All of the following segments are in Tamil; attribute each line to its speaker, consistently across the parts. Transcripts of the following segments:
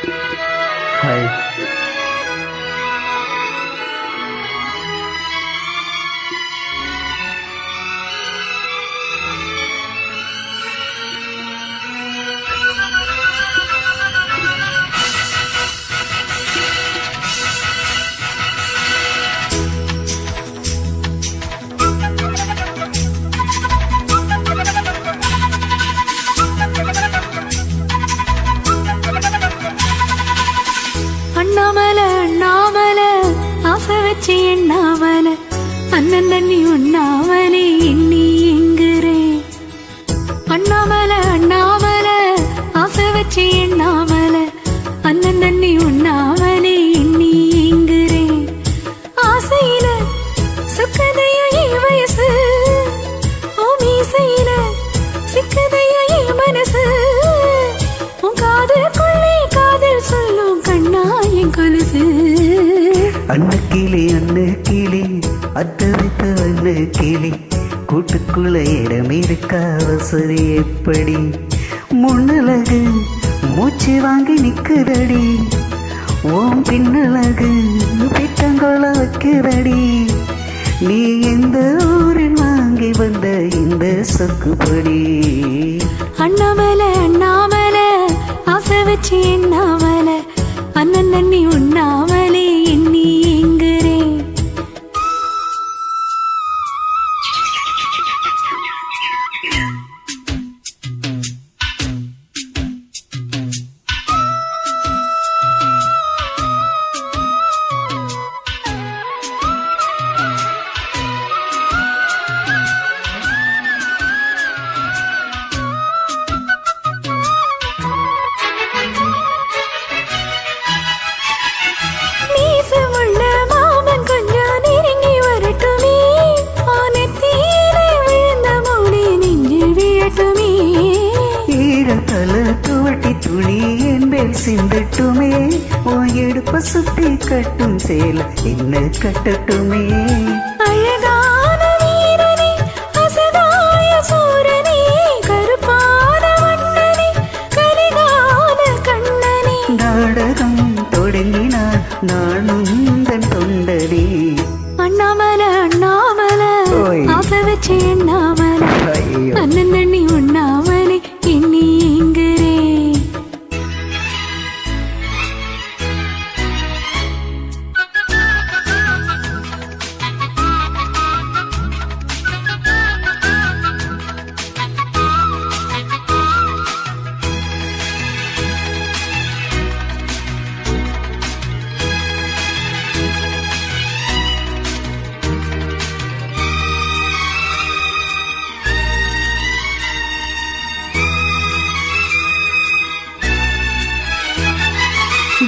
Speaker 1: ஹாய்.
Speaker 2: அண்ணாமலை ஆசை வச்சு எண்ணாமலை அண்ணன் தண்ணி உண்ணாமலே எண்ணி எங்குறேன். அண்ணாமலை ஆசை வச்சு எண்ணாமலை அண்ணன் தண்ணி உண்ணாமலே எண்ணி எங்குறேன். ஆசையில சுக்கதையா வயசு ஓ மீசையில சிக்கதையா மனசு உன் காதலுக்குள்ளே காதல் சொல்லும் கண்ணா என் கொலுசு.
Speaker 1: அண்ணு கிளி அத்தவித்த வண்ண கிளி கூட்டுக்குள்ள இடம் இருக்கா வசதி எப்படி முன்னழகு மூச்சு வாங்கி நிக்குதடி ஓம் பின்னழகு பிட்டங்கொள்ள வைக்குதடி நீ எந்த ஊரில் வாங்கி வந்த இந்த சொக்குப்படி.
Speaker 2: அண்ணாமலை ஆசை வச்சு எண்ணாமலை அண்ணன் தண்ணி உண்ணாமலே எண்ணி எங்குறேன்.
Speaker 1: துணி என்பேல் சிந்தட்டுமே ஓ எடுப்ப சுத்தி கட்டும் சேல என்ன கட்டட்டுமே.
Speaker 2: அழகான வீரனே அசதாய சூரனே கருப்பான வண்ணனே கரிகால கண்ணனே
Speaker 1: நாடகம் தொடங்கினார் நானுந்தன் தொண்டனே.
Speaker 2: அண்ணாமலை ஆசை வச்சு எண்ணாமலை அண்ணன் தண்ணி உண்ணாமலே எண்ணி எங்குறேன்.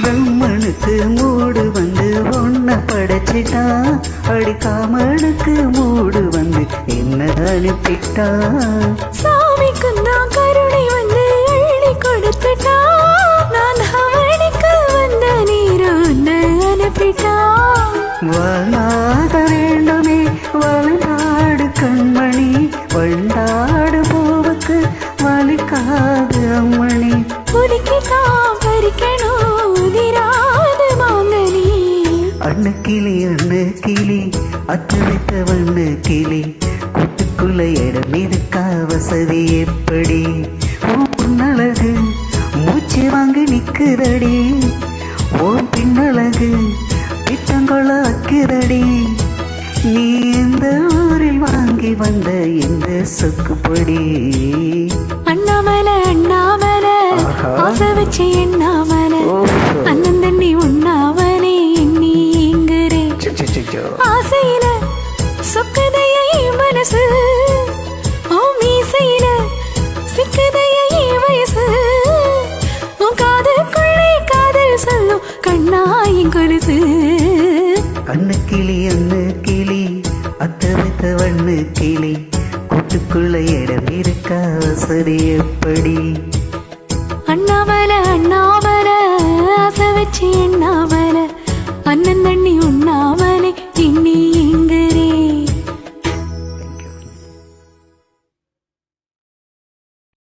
Speaker 1: பிரம்மனுக்கு மூடு வந்து ஒன்ன படைச்சிட்டா அடிக்காமனுக்கு மூடு வந்து என்ன அனுப்பிட்டா.
Speaker 2: சாமிக்கு தான் கருணை வந்து அள்ளி கொடுத்துட்டா நான் அவனுக்கு வந்த நீரோன்னு அனுப்பிட்டா.
Speaker 1: வாழ்நாக வேண்டுமே வாழ்நாடு கண்மணி வண்டாடு பூவுக்கு வலிக்காது அம்மணி
Speaker 2: புதுக்கிதான் பறிக்கணும் உதிராது மாங்கனி.
Speaker 1: அண்ணு கிளி அத்தனைத்த வண்ண கிளி கூட்டுக்குள்ள இடம் இருக்கா வசதி எப்படி உன்னழகு மூச்சு வாங்கி நிக்குதடி ஓம் பின்னழகு பிட்டங்கொள்ள வைக்குதடி நீ இந்த ஊரில் வாங்கி வந்த இந்த சொக்குப்படி.
Speaker 2: அண்ணாமலை ஆசை வச்சு எண்ணாமலை அண்ணன் தண்ணி உண்ணாமலே எண்ணி எங்குறேன். ஆசையில சொக்கதையா மனசு ஓ மீசையில சிக்கதையா வயசு உன் காதலுக்குள்ளே காதல் சொல்லும் கண்ணா என் கொலுசு.
Speaker 1: அண்ணு கிளி அத்தவித்த வண்ண கிளி கூட்டுக்குள்ள இடம் இருக்கா வசதி எப்படி.
Speaker 2: அண்ணாமலை ஆசை வச்சு எண்ணாமலை அண்ணன் தண்ணி உண்ணாமலே எண்ணி